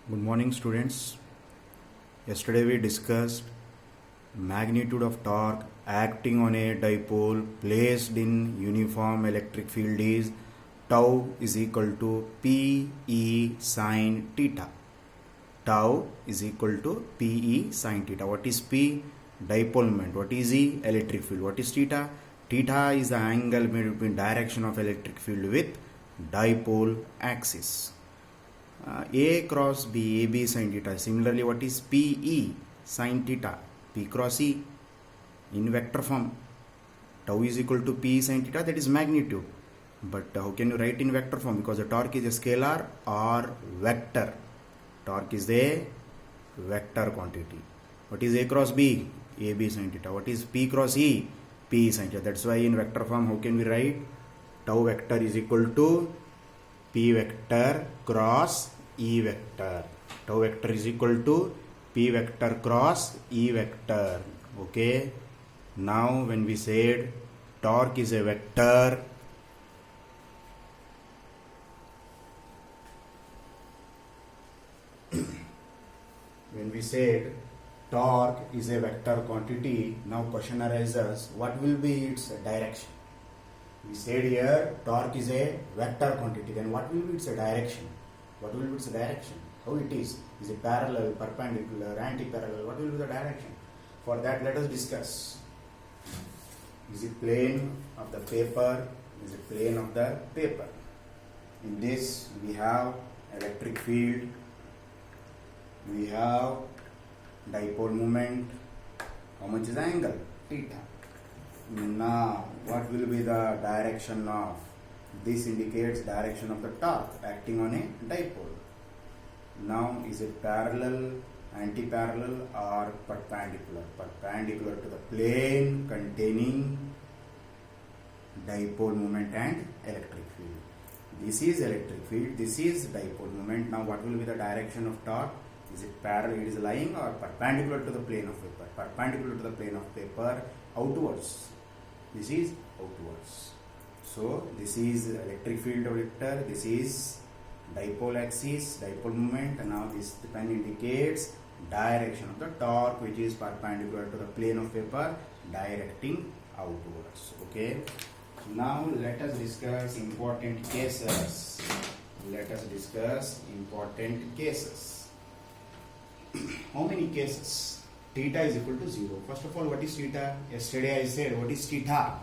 Good morning, students. Yesterday we discussed magnitude of torque acting on a dipole placed in uniform electric field is tau is equal to P E sine theta. Tau is equal to P E sine theta. What is P? Dipole moment. What is E? Electric field. What is theta? Theta is the angle between direction of electric field with dipole axis. A cross B, AB sin theta. Similarly, what is PE sin theta? P cross E in vector form. Tau is equal to P sin theta, that is magnitude. But how can you write in vector form? Because the torque is a scalar or vector. Torque is a vector quantity. What is A cross B? AB sin theta. What is P cross E? P sin theta. That's why in vector form, how can we write? Tau vector is equal to P vector cross E vector. Tau vector is equal to P vector cross E vector. Okay. Now when we said torque is a vector, when we said torque is a vector quantity, now question arises, what will be its direction? We said here torque is a vector quantity, then what will be its direction? What will be its direction? How it is? Is it parallel, perpendicular, anti-parallel? What will be the direction? For that, let us discuss. Is it plane of the paper? Is it plane of the paper? In this, we have electric field, we have dipole moment. How much is the angle? Theta. Now, what will be the direction of? This indicates direction of the torque acting on a dipole. Now, is it parallel, anti-parallel or perpendicular? Perpendicular to the plane containing dipole moment and electric field. This is electric field, this is dipole moment. Now, what will be the direction of torque? Is it parallel, it is lying, or perpendicular to the plane of paper? Perpendicular to the plane of paper, outwards. This is outwards. So this is electric field vector, this is dipole axis, dipole moment, and now this pen indicates direction of the torque, which is perpendicular to the plane of paper, directing outwards. Okay. Now let us discuss important cases. Let us discuss important cases. How many cases? Theta is equal to 0. First of all, what is theta? Yesterday I said, what is theta?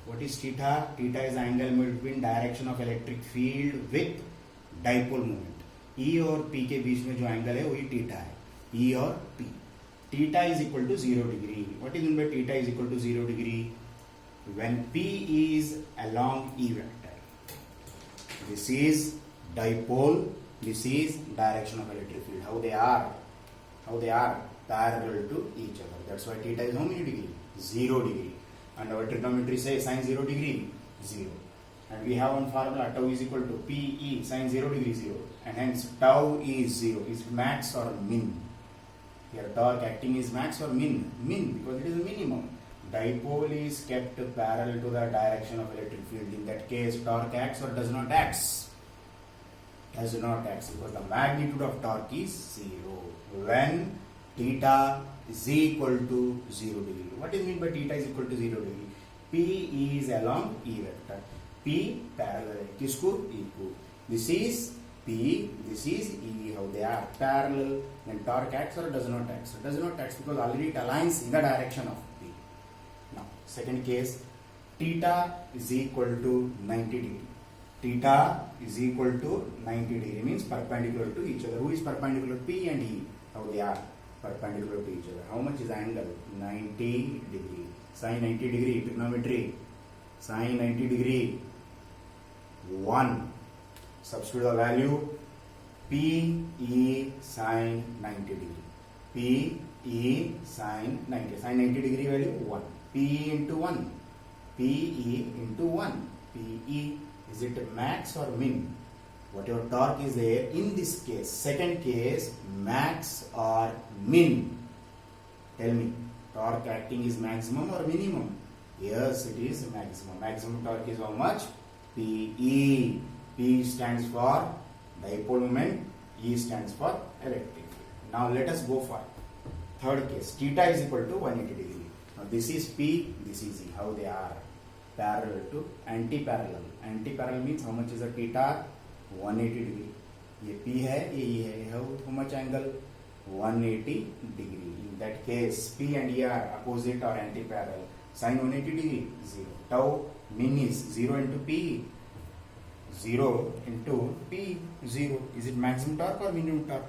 What is theta? Theta is the angle between direction of electric field with dipole moment. E और P के बीच में जो angle है वही theta है. E और P. Theta is equal to 0 degree. What is meant by theta is equal to 0 degree? When P is along E vector. This is dipole. This is direction of electric field. How they are? How they are? Parallel to each other. That's why theta is how many degree? 0 degree. And our trigonometry says sin 0 degree, 0. And we have one formula, tau is equal to PE sin 0 degree 0. And hence tau is 0. Is it max or min? Here torque acting is max or min? Min, because it is a minimum. Dipole is kept parallel to the direction of electric field. In that case, torque acts or does not act? Does not act, because the magnitude of torque is 0. When theta is equal to 0 degree. What is meant by theta is equal to 0 degree? P is along E vector. P parallel. किसको? E को. This is P, this is E. How they are parallel. Then torque acts or does not act? So does not act because already it aligns in the direction of P. Now, second case, theta is equal to 90 degree. Theta is equal to 90 degree means perpendicular to each other. Who is perpendicular? P and E. How they are perpendicular to each other. How much is the angle? 90 degree. Sin 90 degree, trigonometry. Sin 90 degree, 1. Substitute the value. P E sin 90 degree. P E sin 90. Sin 90 degree value 1. P E into 1. P E into 1. P E, is it max or min? Whatever torque is there in this case. Second case, max or min? Tell me, torque acting is maximum or minimum? Yes, it is maximum. Maximum torque is how much? PE. P stands for dipole moment, E stands for electric field. Now let us go for third case. Theta is equal to 180 degree. Now this is P, this is E. How they are? Parallel to anti-parallel. Anti-parallel means how much is the theta? 180 degree. ये P है, ये E है. How much angle? 180 degree. In that case, P and E are opposite or anti-parallel. Sin 180 degree, 0. Tau mean is 0 into P. 0 into P, 0. Is it maximum torque or minimum torque?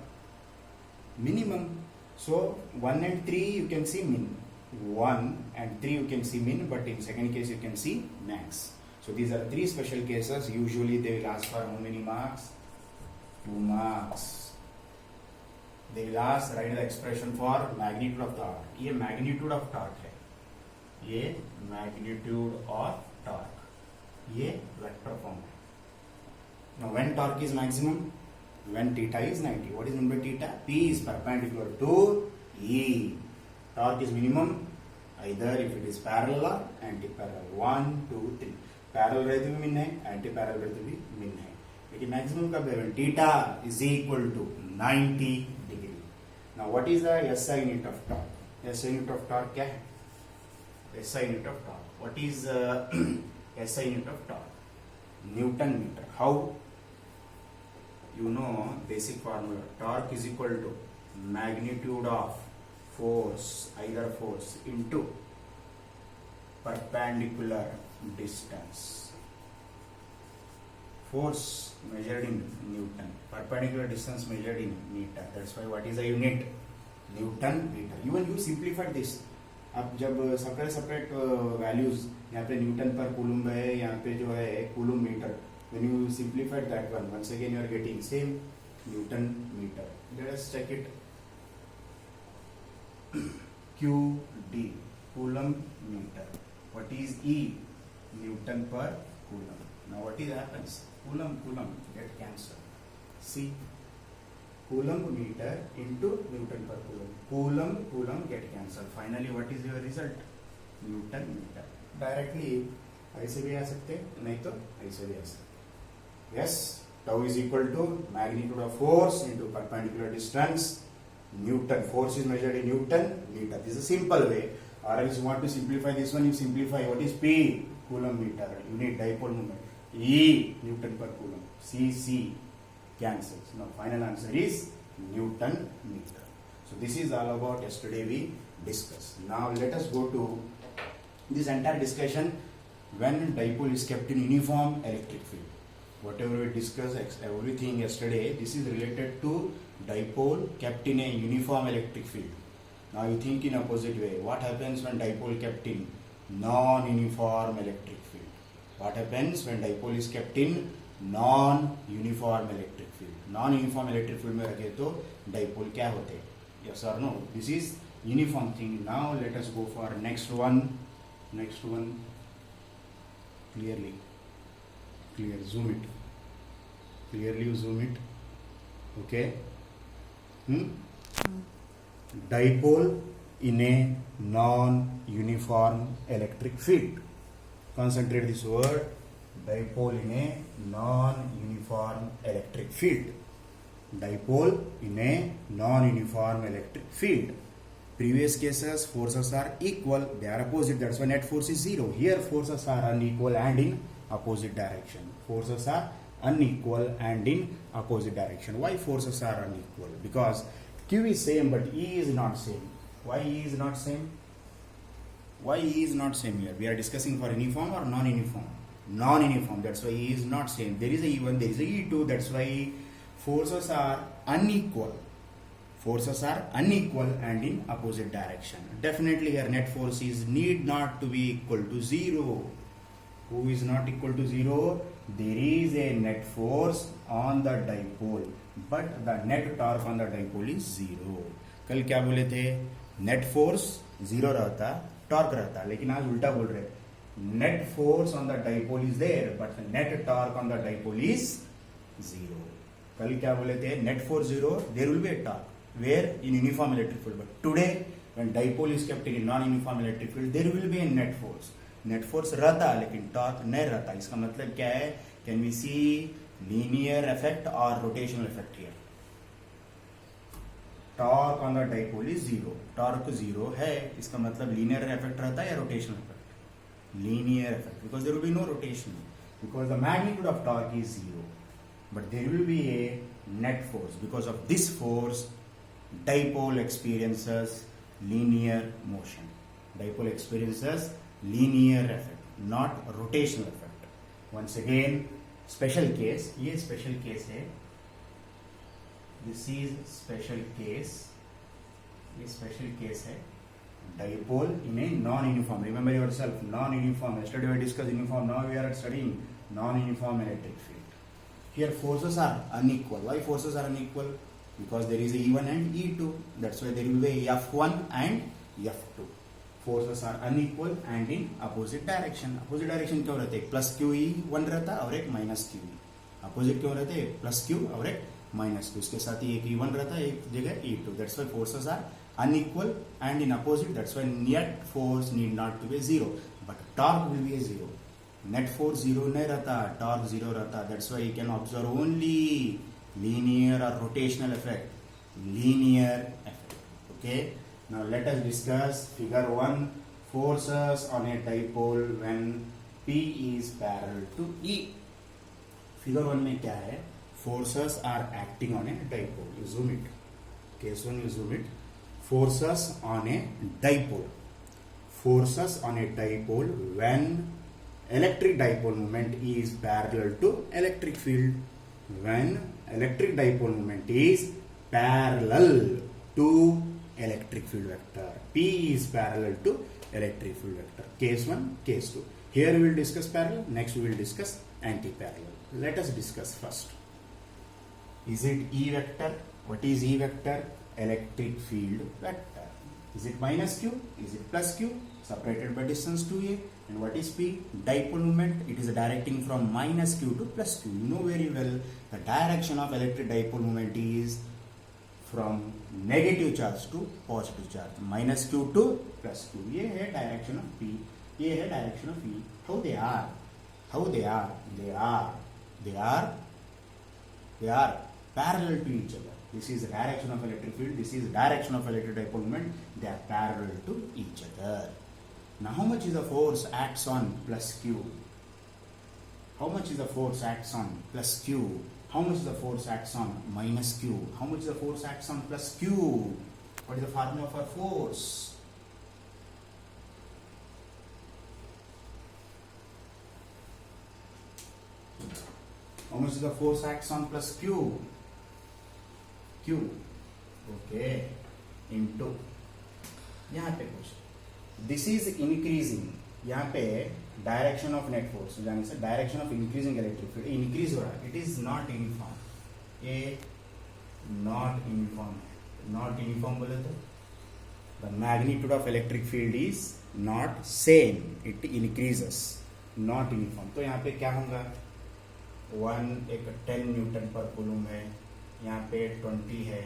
Minimum. So 1 and 3 you can see min. 1 and 3 you can see min, but in second case you can see max. So these are three special cases. Usually they will ask for how many marks? 2 marks. They will ask, write the expression for magnitude of torque. ये magnitude of torque है. ये magnitude of torque. ये vector form है. Now when torque is maximum? When theta is 90. What is meant by theta? P is perpendicular to E. Torque is minimum either if it is parallel or anti-parallel. 1, 2, 3. Parallel रहते भी min है, anti-parallel रहते भी min है. लेकिन maximum कब है? When theta is equal to 90 degree. Now what is the SI unit of torque? SI unit of torque क्या है? SI unit of torque. What is SI unit of torque? Newton meter. How? You know basic formula. Torque is equal to magnitude of force, either force into perpendicular distance. Force measured in Newton, perpendicular distance measured in meter. That's why what is the unit? Newton meter. Even you simplify this. अब जब separate values यहाँ पे Newton पर coulomb है, यहाँ पे जो है coulomb meter. When you simplify that one, once again you are getting same Newton meter. Let us check it. QD, coulomb meter. What is E? Newton per coulomb. Now what is happens? Coulomb get cancelled. See, coulomb meter into Newton per coulomb. Coulomb get cancelled. Finally, what is your result? Newton meter. Directly ऐसे भी आ सकते, नहीं तो ऐसे भी आ सकते. Yes, tau is equal to magnitude of force into perpendicular distance. Newton, force is measured in Newton meter. This is a simple way. Or else you want to simplify this one, you simplify. What is P? Coulomb meter. Unit dipole moment. E, Newton per coulomb. C cancels. Now final answer is Newton meter. So this is all about yesterday we discussed. Now let us go to this entire discussion when dipole is kept in uniform electric field. Whatever we discussed, everything yesterday, this is related to dipole kept in a uniform electric field. Now you think in opposite way. What happens when dipole kept in non-uniform electric field? What happens when dipole is kept in non-uniform electric field? Non-uniform electric field में रखे तो dipole क्या होते? Yes or no? This is uniform thing. Now let us go for next one. Next one. Clearly. Clear. Zoom it. Clearly you zoom it. Okay. Dipole in a non-uniform electric field. Concentrate this word. Dipole in a non-uniform electric field. Dipole in a non-uniform electric field. Previous cases, forces are equal. They are opposite. That's why net force is 0. Here forces are unequal and in opposite direction. Forces are unequal and in opposite direction. Why forces are unequal? Because Q is same but E is not same. Why E is not same? Why E is not same here? We are discussing for uniform or non-uniform? Non-uniform. That's why E is not same. There is a E1, there is a E2. That's why forces are unequal. Forces are unequal and in opposite direction. Definitely here net force is need not to be equal to 0. Who is not equal to 0? There is a net force on the dipole, but the net torque on the dipole is 0. कल क्या बोले थे? Net force 0 रहता, torque रहता, लेकिन आज उल्टा बोल रहे. Net force on the dipole is there, but the net torque on the dipole is 0. कल क्या बोले थे? Net force 0, there will be a torque. Where? In uniform electric field. But today, when dipole is kept in non-uniform electric field, there will be a net force. Net force रहता लेकिन torque नहीं रहता. इसका मतलब क्या है? Can we see linear effect और rotational effect here? Torque on the dipole is zero. Torque zero है, इसका मतलब लीनियर इफेक्ट रहता है या rotational effect? Linear effect, because there will be no rotation, because the magnitude of torque is zero, but there will be a net force. Because of this force dipole experiences linear motion. Dipole experiences linear effect, not rotational effect. Once again, special case, ये special case है, this is special case, ये special case है, dipole in a non-uniform. Remember yourself, non-uniform. Yesterday we discussed uniform, now we are studying non-uniform electric field. Here forces are unequal. Why forces are unequal? Because there is a E1 and E2, that's why there will be a F1 and F2. Forces are unequal and in opposite direction. Opposite direction क्यों रहते हैं? Plus Q E1 रहता और एक minus Q. Opposite क्यों रहते हैं? Plus Q और एक माइनस क्यू. इसके साथ ही एक E1 रहता है, एक जगह E2. That's why forces are unequal and in opposite. That's why net force need not to be zero, but torque will be a zero. Net force zero नहीं रहता, torque zero रहता. That's why you can observe only linear or rotational effect. Linear effect. Okay. Now let us discuss figure 1. Forces on a dipole when P is parallel to E. Figure 1 में क्या है? Forces are acting on a dipole. You zoom it. Case 1 you zoom it. Forces on a dipole. Forces on a dipole when electric dipole moment is parallel to electric field. When electric dipole moment is parallel to electric field vector. P is parallel to electric field vector. Case 1, case 2. Here we will discuss parallel, next we will discuss anti-parallel. Let us discuss first. Is it E vector? What is E vector? Electric field vector. Is it minus Q? Is it plus Q? Separated by distance 2a. And what is P? Dipole moment. It is directing from minus Q to plus Q. You know very well the direction of electric dipole moment is from negative charge to positive charge. Minus Q to plus Q. ये है direction of P. ये है direction of E. How they are? How they are? They are parallel to each other. This is the direction of electric field. This is the direction of electric dipole moment. They are parallel to each other. Now how much is the force acts on plus Q? How much is the force acts on plus Q? How much is the force acts on minus Q? How much is the force acts on plus Q? What is the formula for force? How much is the force acts on plus Q? Q. Okay. Into. यहाँ पे कुछ. This is increasing. यहाँ पे direction of net force जाने से direction of increasing electric field increase हो रहा है. It is not uniform. ये not uniform है. Not uniform बोले तो the magnitude of electric field is not same. It increases. Not uniform. तो यहाँ पे क्या होगा? 10 न्यूटन पर कूलम है. यहाँ पे 20 है.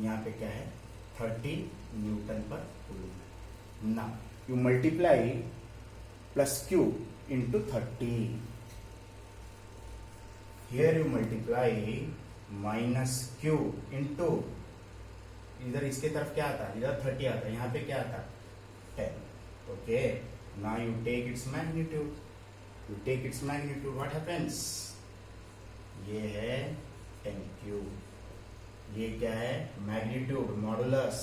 यहाँ पे क्या है? 30 न्यूटन पर coulomb. Now you multiply plus Q into 30. Here you multiply minus Q into, इधर इसके तरफ क्या आता है? इधर 30 आता है. यहाँ पे क्या आता है? 10. Okay. Now you take its magnitude. You take its magnitude. What happens? ये है 10Q. ये क्या है? Magnitude, modulus.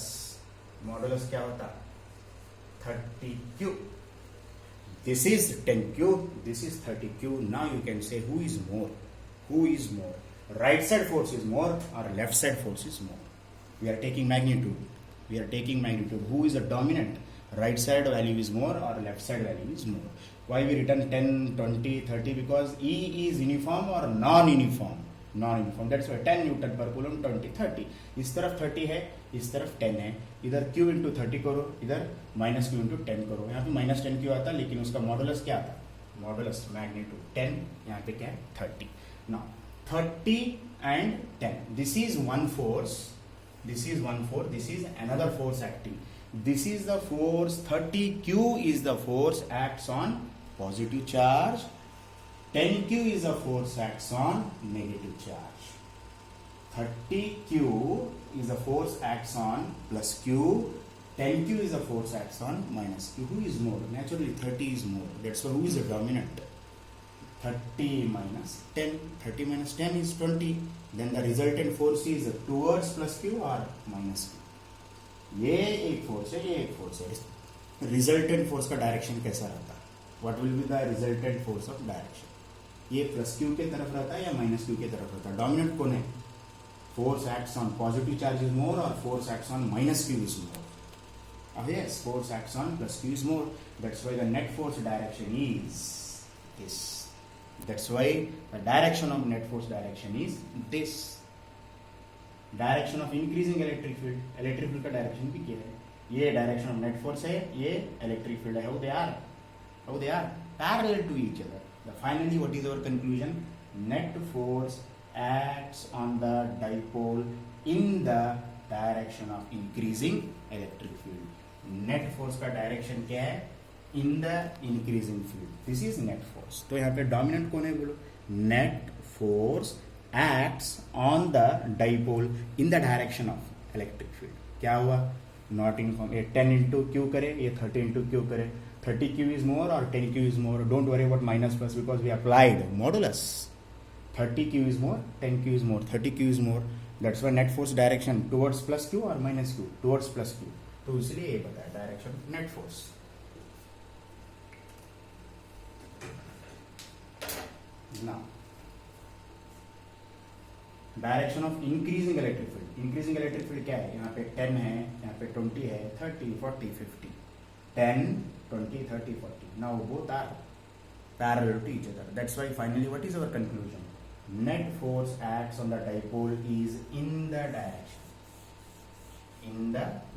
Modulus क्या होता? 30Q. This is 10Q. This is 30Q. Now you can say who is more? Who is more? Right side force is more or left side force is more? We are taking magnitude. We are taking magnitude. Who is the dominant? Right side value is more or left side value is more? Why we written 10, 20, 30? Because E is uniform or non-uniform? Non-uniform. That's why 10 Newton per coulomb, 20, 30. इस तरफ 30 है, इस तरफ 10 है. इधर Q into 30 करो, इधर minus Q into 10 करो. यहाँ पे minus 10 क्यों आता? लेकिन उसका मॉडुलस क्या आता? Modulus magnitude 10. यहाँ पे क्या है? 30. Now 30 and 10. This is one force. This is one force. This is another force acting. This is the force. 30Q is the force acts on positive charge. 10Q is a force acts on negative charge. 30q is a force acts on plus q, 10q is a force acts on minus q. Who is more? Naturally 30 is more. That's why who is the dominant? 30 minus 10. 30 minus 10 is 20. Then the resultant force is towards plus q or minus q. ये एक force है, ये एक force है. Resultant force का direction कैसा रहता है? What will be the resultant force of direction? ये प्लस क्यू के तरफ रहता है या माइनस क्यू के तरफ रहता है? डोमिनेंट कौन है? Force acts on positive charge is more और force acts on minus Q is more. Yes, force acts on plus q is more. That's why the net force direction is this. That's why the direction of net force direction is this. Direction of increasing electric field, electric field का direction भी क्या है? ये direction of net force है, ये electric field है. How they are parallel to each other. Finally what is our conclusion? Net force acts on the dipole in the direction of increasing electric field. Net force का direction क्या है? In the increasing field. This is net force. तो यहाँ पे dominant कौन है बोलो? Net force acts on the dipole in the direction of electric field. क्या हुआ? Not uniform. ये 10 into q करे, ये 30 into q करे. 30q is more or 10q is more. Don't worry about minus plus because we applied modulus. 30q is more, 10q is more. 30q is more. That's why net force direction towards plus q or minus q? Towards plus q. तो इसलिए ये पता है direction net force. Now direction of increasing electric field. Increasing electric field क्या है? यहाँ पे 10 है, यहाँ पे 20 है, 30, 40, 50. 10, 20, 30, 40. Now both are parallel to each other. That's why finally what is our conclusion? Net force acts on the dipole is in the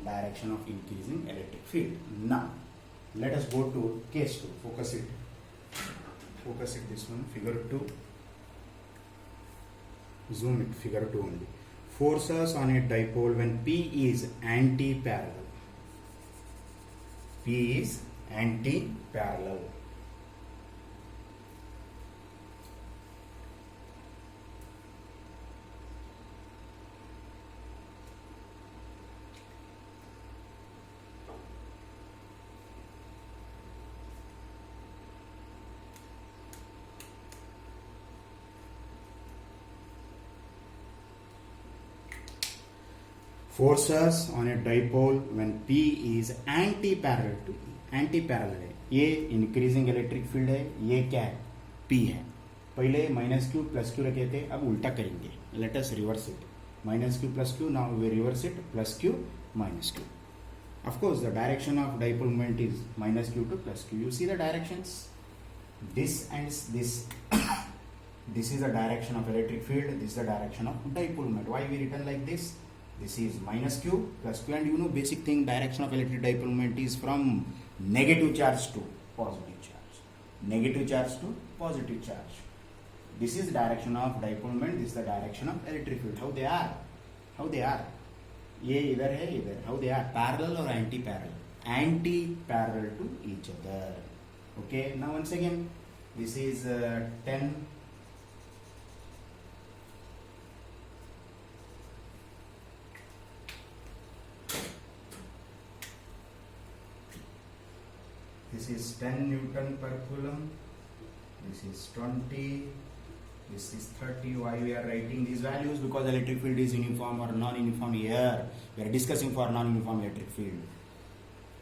direction of increasing electric field. Now let us go to case 2. Focus it this one, figure 2. Zoom it, figure 2 only. Forces on a dipole when P is anti-parallel. P is anti-parallel. Forces on a dipole when P is anti-parallel to E. Anti-parallel है. ये increasing electric field है, ये क्या है? P है. पहले minus q plus Q रखे थे, अब उल्टा करेंगे. Let us reverse it. Minus q plus q, now we reverse it. Plus q minus q. Of course, the direction of dipole moment is minus q to plus q. You see the directions? This and this. This is the direction of electric field. This is the direction of dipole moment. Why we written like this? This is minus q plus q, and you know basic thing, direction of electric dipole moment is from negative charge to positive charge. Negative charge to positive charge. This is the direction of dipole moment. This is the direction of electric field. How they are? How they are? ये इधर है, इधर. How they are? Parallel or anti-parallel? Anti-parallel to each other. Okay. Now once again, this is 10. This is 10 Newton per Coulomb. This is 20. This is 30. Why we are writing these values? Because electric field is uniform or non-uniform here. We are discussing for non-uniform electric field.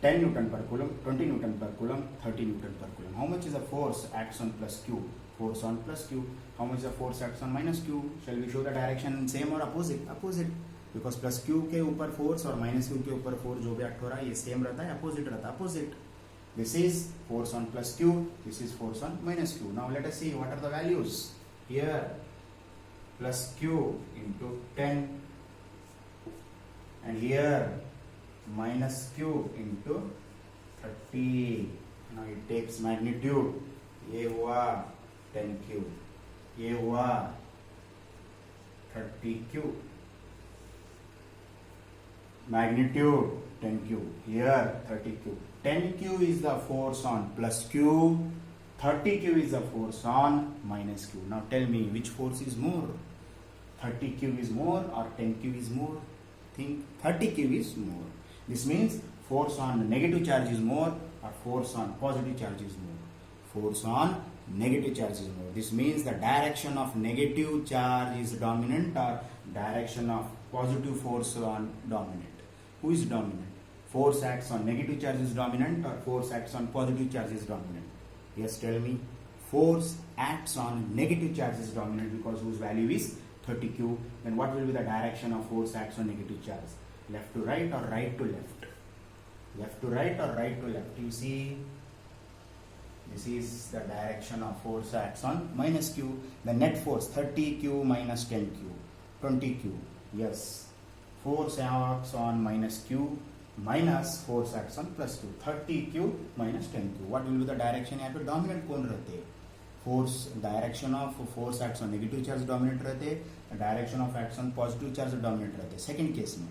10 Newton per Coulomb, 20 Newton per Coulomb, 30 Newton per Coulomb. How much is the force acts on plus Q? Force on plus Q. How much is the force acts on minus Q? Shall we show the direction same or opposite? Opposite. Because plus Q के ऊपर force और minus Q के ऊपर force जो भी act हो रहा है ये same रहता है, opposite रहता है, opposite. This is force on plus Q, this is force on minus Q. Now let us see what are the values. Here plus Q into 10 and here minus Q into 30. Now it takes magnitude. ये हुआ 10Q, ये हुआ 30Q. Magnitude 10Q, here 30Q. 10Q is the force on plus Q, 30Q is the force on minus Q. Now tell me which force is more? 30q is more or 10q is more? Think 30q is more. This means force on negative charge is more or force on positive charge is more? Force on negative charge is more. This means the direction of negative charge is dominant or direction of positive force on dominant. Who is dominant? Force acts on negative charge is dominant or force acts on positive charge is dominant? Yes, tell me. Force acts on negative charge is dominant because whose value is 30q. Then what will be the direction of force acts on negative charge? Left to right or right to left? Left to right or right to left? You see, this is the direction of force acts on minus q. The net force 30q minus 10q, 20q. Yes, force acts on minus q minus force acts on plus q. 30q minus 10q. What will be the direction? यहाँ पे dominant कौन रहते हैं? Force direction of force acts on negative charge dominant रहते हैं. Direction of acts on positive charge dominant रहते हैं. Second case में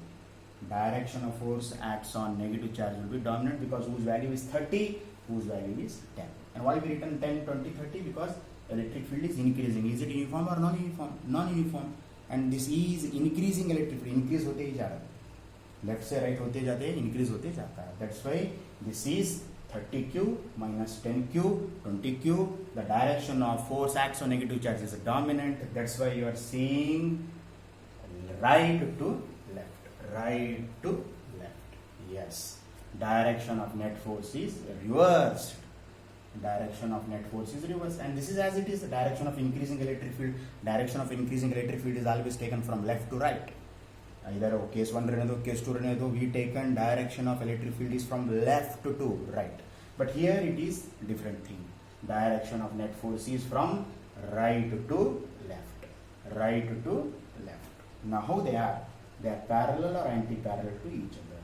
direction of force acts on negative charge will be dominant because whose value is 30, whose value is 10. And why we written 10, 20, 30? Because electric field is increasing. Is it uniform or non-uniform? Non-uniform. And this is increasing electric field. Increase होते ही जा रहा है. Left से right होते जाते हैं, increase होते जाता है. That's why this is 30q minus 10q, 20q. The direction of force acts on negative charge is dominant. That's why you are seeing right to left. Right to left. Yes. Direction of net force is reversed. Direction of net force is reversed. And this is as it is. The direction of increasing electric field. Direction of increasing electric field is always taken from left to right. Either case 1 रहने दो, case 2 रहने दो, we taken direction of electric field is from left to right. But here it is different thing. Direction of net force is from right to left. Right to left. Now how they are? They are parallel or anti-parallel to each other.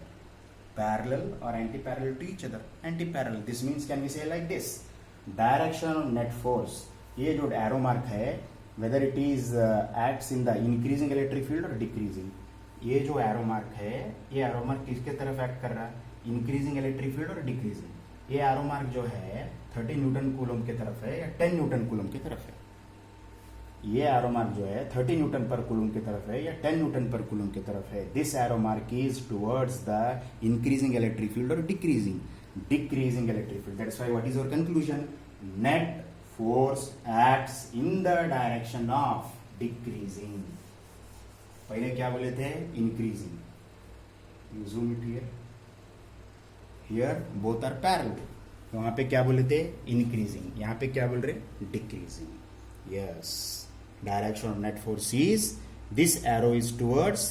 Parallel or anti-parallel to each other. Anti-parallel. This means can we say like this? Direction of net force. ये जो arrow mark है, whether it is acts in the increasing electric field or decreasing. ये जो arrow mark है, ये arrow mark किसके तरफ act कर रहा है? इंक्रीजिंग इलेक्ट्रिक फील्ड और डिक्रीजिंग. ये एरो मार्क जो है 30 न्यूटन कूलम की तरफ है या 10 न्यूटन कूलम की तरफ है? ये एरो मार्क जो है 30 न्यूटन पर कूलम की तरफ है या 10 न्यूटन पर कूलम की तरफ है? This arrow mark is towards the increasing electric field और decreasing electric field. That's why what is your conclusion? Net force acts in the direction of decreasing. पहले क्या बोले थे? Increasing. You zoom it here. Here both are parallel. तो वहां पे क्या बोले थे? इंक्रीजिंग. यहां पे क्या बोल रहे? Decreasing. Yes. Direction of net force is this arrow is towards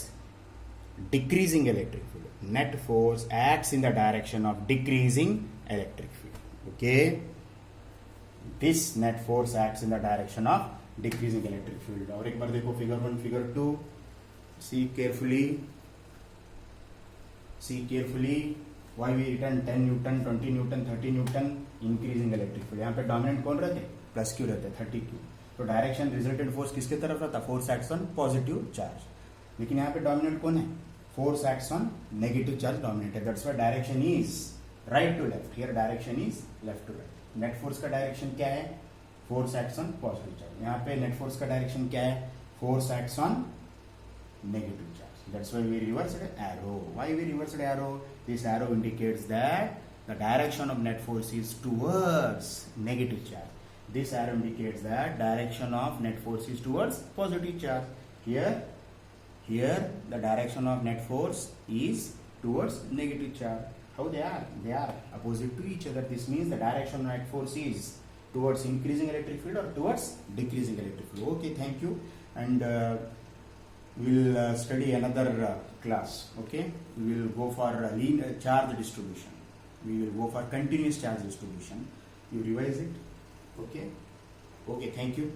decreasing electric field. Net force acts in the direction of decreasing electric field. Okay. This net force acts in the direction of decreasing electric field. और एक बार देखो figure 1, figure 2. See carefully. Why we written 10 Newton, 20 Newton, 30 Newton? Increasing electric field. यहाँ पे dominant कौन रहते? Plus Q रहते, 30q. तो direction resultant force किसके तरफ रहता? Force acts on positive charge. लेकिन यहाँ पे डोमिनेंट कौन है? Force acts on negative charge dominate है. That's why direction is right to left. Here direction is left to right. Net force का डायरेक्शन क्या है? Force acts on positive charge. यहाँ पे नेट फोर्स का डायरेक्शन क्या है? Force acts on negative charge. That's why we reversed arrow. Why we reversed arrow? This arrow indicates that the direction of net force is towards negative charge. This arrow indicates that direction of net force is towards positive charge. Here the direction of net force is towards negative charge. How they are? They are opposite to each other. This means the direction of net force is towards increasing electric field or towards decreasing electric field. Okay, thank you. And we'll study another class. Okay, we will go for linear charge distribution. We will go for continuous charge distribution. You revise it. Okay, thank you.